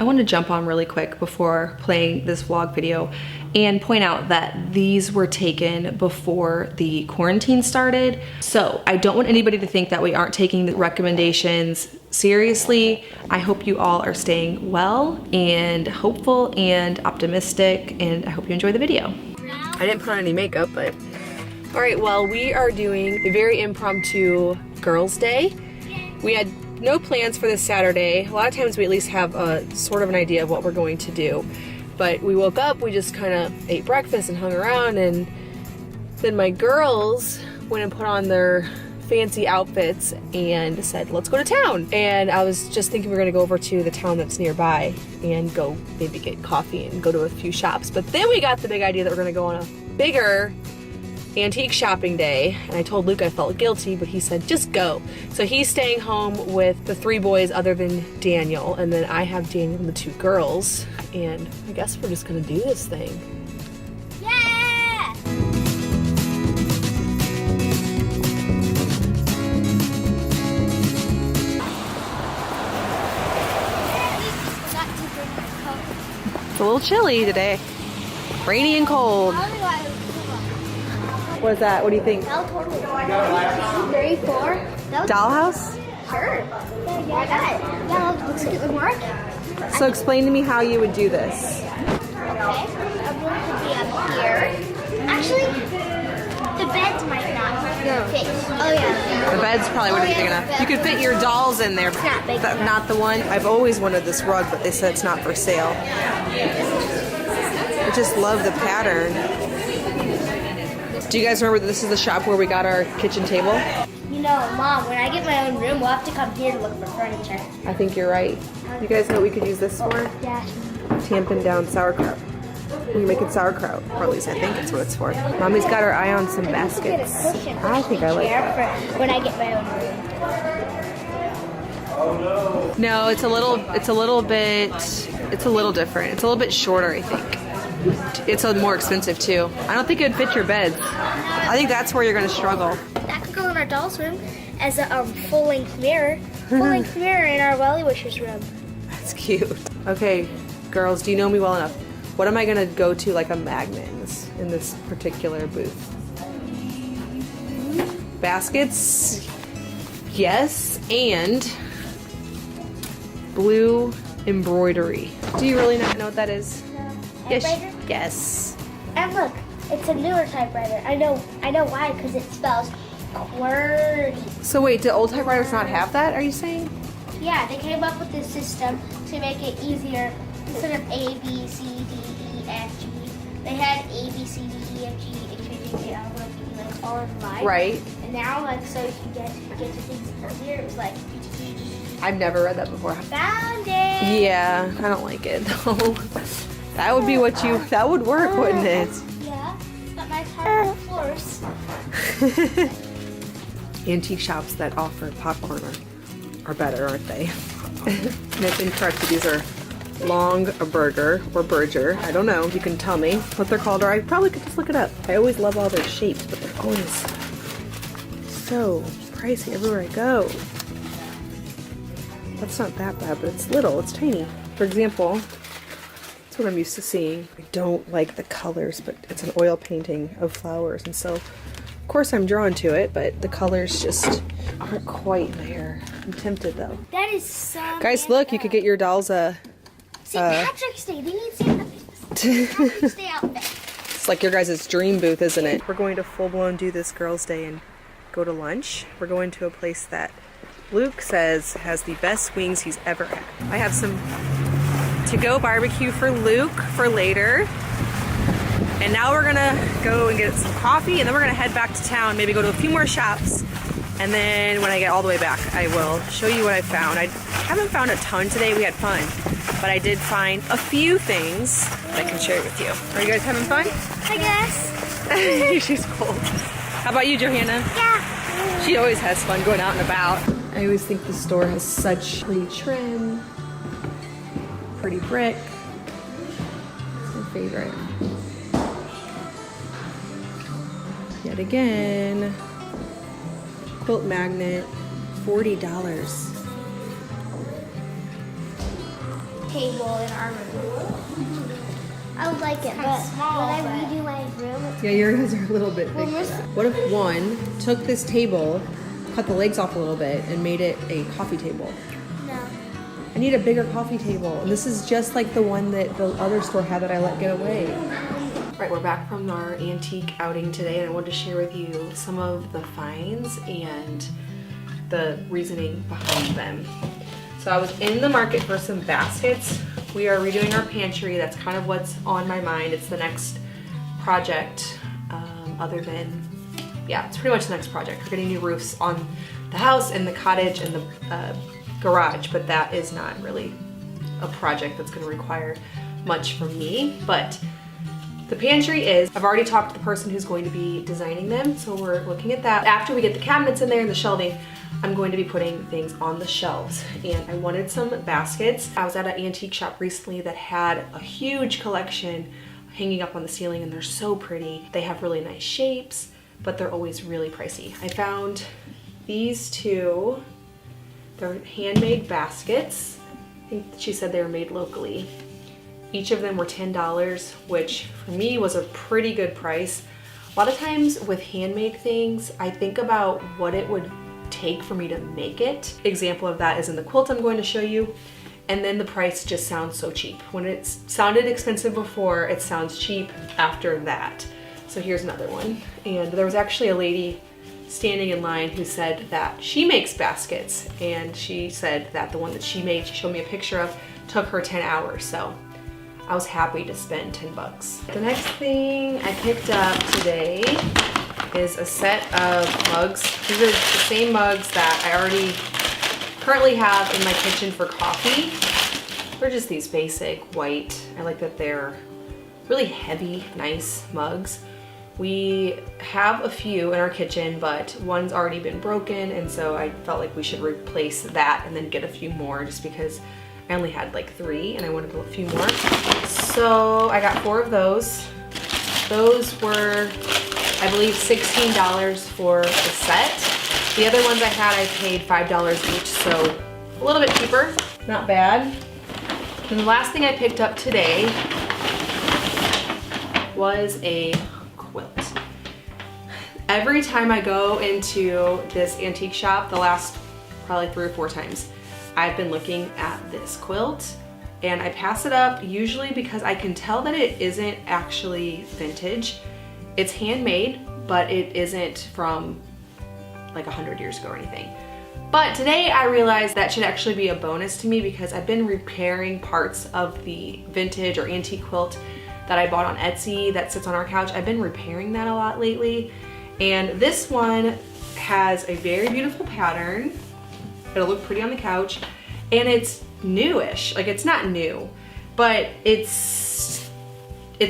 I want to jump on really quick before playing this vlog video and point out that these were taken before the quarantine started. So I don't want anybody to think that we aren't taking the recommendations seriously. I hope you all are staying well and hopeful and optimistic, and I hope you enjoy the video. I didn't put on any makeup, but all right, well, we are doing a very impromptu girls' day. We had no plans for this Saturday. A lot of times we at least have a sort of an idea of what we're going to do. But we woke up, we just kind of ate breakfast and hung around, and then my girls went and put on their fancy outfits and said, let's go to town. And I was just thinking we're gonna go over to the town that's nearby and go maybe get coffee and go to a few shops. But then we got the big idea that we're gonna go on a bigger antique shopping day, and I told Luke I felt guilty, but he said just go. So he's staying home with the 3 boys other than Daniel, and then I have Daniel and the 2 girls, and I guess we're just gonna do this thing. Yeah! It's a little chilly today. Rainy and cold. What is that? What do you think? Very four. Dollhouse? Sure. Yeah, looks good. Mark. So explain to me how you would do this. Okay. A room could be up here. Actually, the beds might not fit. Oh yeah. The bed's probably wouldn't be big enough. You could fit your dolls in there, but not big enough. not the one. I've always wanted this rug, but they said it's not for sale. I just love the pattern. Do you guys remember that this is the shop where we got our kitchen table? You know, Mom, when I get my own room, we'll have to come here to look for furniture. I think you're right. You guys know what we could use this for? Yeah. Tamping down sauerkraut. We're making sauerkraut, or at least I think it's what it's for. Mommy's got her eye on some baskets. I think I like that. For when I get my own room. No, it's a little different. It's a little bit shorter, I think. It's more expensive too. I don't think it would fit your beds. I think that's where you're gonna struggle. That could go in our doll's room as a full-length mirror. Full-length mirror in our Welly Wishers room. That's cute. Okay, girls, do you know me well enough? What am I gonna go to like a magnet in this particular booth? Baskets, yes, and blue embroidery. Do you really not know what that is? Typewriter? Yes. And look, it's a newer typewriter. I know why, because it spells QWERTY. So wait, do old typewriters not have that, are you saying? Yeah, they came up with this system to make it easier. Instead of A, B, C, D, E, F, G, they had A, B, C, D, E, F, G, H, I, J, K, L, M, N, P, like all in line. Right. And now, like, so you can get to things earlier. It was like, I've never read that before. found it. Yeah, I don't like it though. That would be that would work, wouldn't it? Yeah, it's got nice hardwood floors. Antique shops that offer popcorn are better, aren't they? And it's incorrect that these are long a burger or burger. I don't know. You can tell me what they're called, or I probably could just look it up. I always love all their shapes, but they're always so pricey everywhere I go. That's not that bad, but it's little. It's tiny. For example, that's what I'm used to seeing. I don't like the colors, but it's an oil painting of flowers, and so of course I'm drawn to it, but the colors just aren't quite there. I'm tempted though. That is so. Guys, look, you could get your dolls a St. Patrick's Day. They need St. Patrick's Day outfit. It's like your guys' dream booth, isn't it? We're going to full-blown do this girls' day and go to lunch. We're going to a place that Luke says has the best wings he's ever had. I have some to-go barbecue for Luke for later. And now we're gonna go and get some coffee, and then we're gonna head back to town, maybe go to a few more shops. And then when I get all the way back, I will show you what I found. I haven't found a ton today, we had fun. But I did find a few things that I can share with you. Are you guys having fun? I guess. She's cold. How about you, Johanna? Yeah. She always has fun going out and about. I always think the store has such pretty trim, pretty brick. It's my favorite. Yet again, quilt magnet, $40. table in our room. I would like it, but small, when I redo my room, Yeah, yours are a little bit Well, big. this- What if one took this table, cut the legs off a little bit, and made it a coffee table? no. I need a bigger coffee table. And this is just like the one that the other store had that I let get away. All right, we're back from our antique outing today, and I wanted to share with you some of the finds and the reasoning behind them. So I was in the market for some baskets. We are redoing our pantry. That's kind of what's on my mind. It's the next project, other than, yeah, it's pretty much the next project. We're getting new roofs on the house and the cottage and the garage, but that is not really a project that's going to require much from me. But the pantry is, I've already talked to the person who's going to be designing them, so we're looking at that. After we get the cabinets in there and the shelving, I'm going to be putting things on the shelves, and I wanted some baskets. I was at an antique shop recently that had a huge collection hanging up on the ceiling, and they're so pretty. They have really nice shapes, but they're always really pricey. I found these two. They're handmade baskets. I think she said they were made locally. Each of them were $10, which for me was a pretty good price. A lot of times with handmade things, I think about what it would take for me to make it. Example of that is in the quilt I'm going to show you. And then the price just sounds so cheap. When it sounded expensive before, it sounds cheap after that. So here's another one. And there was actually a lady standing in line who said that she makes baskets, and she said that the one that she made, she showed me a picture of, took her 10 hours. So I was happy to spend 10 bucks. The next thing I picked up today is a set of mugs. These are the same mugs that I already currently have in my kitchen for coffee. They're just these basic white. I like that they're really heavy, nice mugs. We have a few in our kitchen, but one's already been broken, and so I felt like we should replace that and then get a few more, just because I only had like 3 and I wanted a few more. So I got 4 of those. Those were, I believe, $16 for the set. The other ones I had, I paid $5 each, so a little bit cheaper, not bad. And the last thing I picked up today was a quilt. Every time I go into this antique shop, the last probably 3 or 4 times, I've been looking at this quilt, and I pass it up usually because I can tell that it isn't actually vintage. It's handmade, but it isn't from like 100 years ago or anything. But today I realized that should actually be a bonus to me, because I've been repairing parts of the vintage or antique quilt that I bought on Etsy that sits on our couch. I've been repairing that a lot lately, and this one has a very beautiful pattern. It'll look pretty on the couch, and it's newish. Like, it's not new, but it's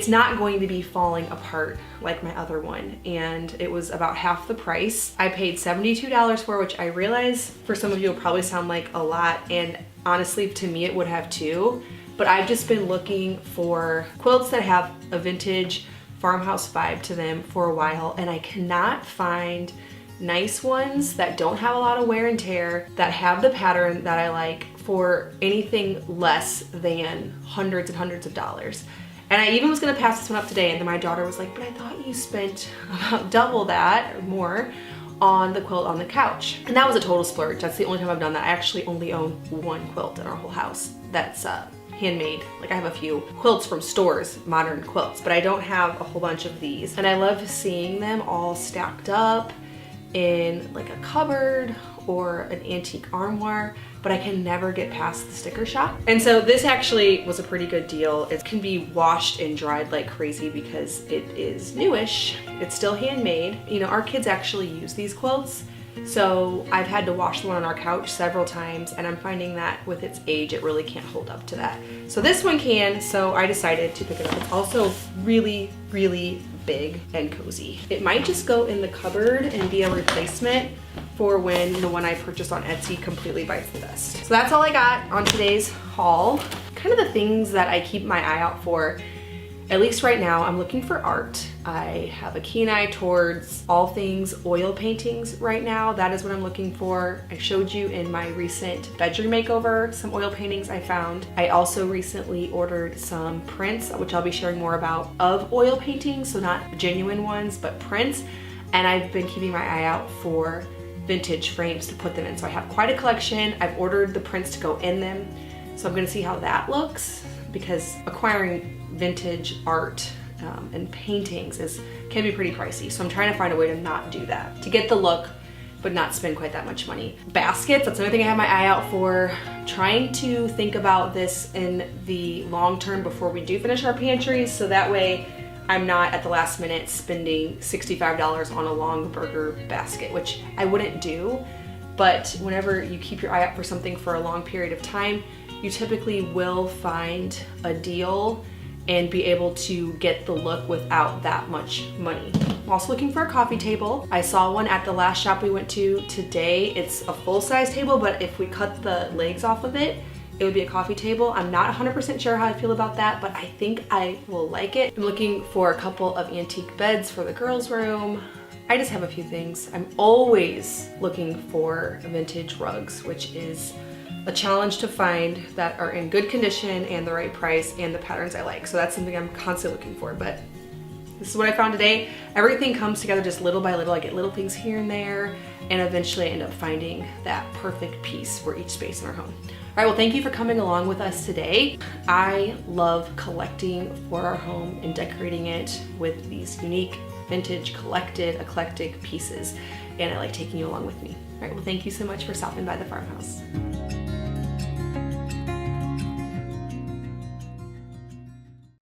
not going to be falling apart like my other one, and it was about half the price. I paid $72 for, which I realize for some of you will probably sound like a lot, and honestly to me it would have too, but I've just been looking for quilts that have a vintage farmhouse vibe to them for a while, and I cannot find nice ones that don't have a lot of wear and tear, that have the pattern that I like, for anything less than hundreds and hundreds of dollars. And I even was gonna pass this one up today, and then my daughter was like, but I thought you spent about double that or more on the quilt on the couch. And that was a total splurge. That's the only time I've done that. I actually only own 1 quilt in our whole house that's handmade. Like, I have a few quilts from stores, modern quilts, but I don't have a whole bunch of these. And I love seeing them all stacked up in like a cupboard or an antique armoire, but I can never get past the sticker shock. And so this actually was a pretty good deal. It can be washed and dried like crazy because it is newish. It's still handmade. You know, our kids actually use these quilts, so I've had to wash the one on our couch several times, and I'm finding that with its age, it really can't hold up to that. So this one can, so I decided to pick it up. It's also really, really big and cozy. It might just go in the cupboard and be a replacement for when the one I purchased on Etsy completely bites the dust. So that's all I got on today's haul. Kind of the things that I keep my eye out for at least right now, I'm looking for art. I have a keen eye towards all things oil paintings right now. That is what I'm looking for. I showed you in my recent bedroom makeover some oil paintings I found. I also recently ordered some prints, which I'll be sharing more about, of oil paintings, so not genuine ones, but prints. And I've been keeping my eye out for vintage frames to put them in. So I have quite a collection. I've ordered the prints to go in them. So I'm gonna see how that looks, because acquiring vintage art and paintings can be pretty pricey. So I'm trying to find a way to not do that, to get the look, but not spend quite that much money. Baskets, that's another thing I have my eye out for. Trying to think about this in the long term before we do finish our pantries, so that way I'm not at the last minute spending $65 on a long burger basket, which I wouldn't do. But whenever you keep your eye out for something for a long period of time, you typically will find a deal and be able to get the look without that much money. I'm also looking for a coffee table. I saw one at the last shop we went to today. It's a full-size table, but if we cut the legs off of it, it would be a coffee table. I'm not 100% sure how I feel about that, but I think I will like it. I'm looking for a couple of antique beds for the girls' room. I just have a few things. I'm always looking for vintage rugs, which is a challenge to find that are in good condition and the right price and the patterns I like. So that's something I'm constantly looking for, but this is what I found today. Everything comes together just little by little. I get little things here and there, and eventually I end up finding that perfect piece for each space in our home. All right, well, thank you for coming along with us today. I love collecting for our home and decorating it with these unique, vintage, collected, eclectic pieces, and I like taking you along with me. All right, well, thank you so much for stopping by the farmhouse.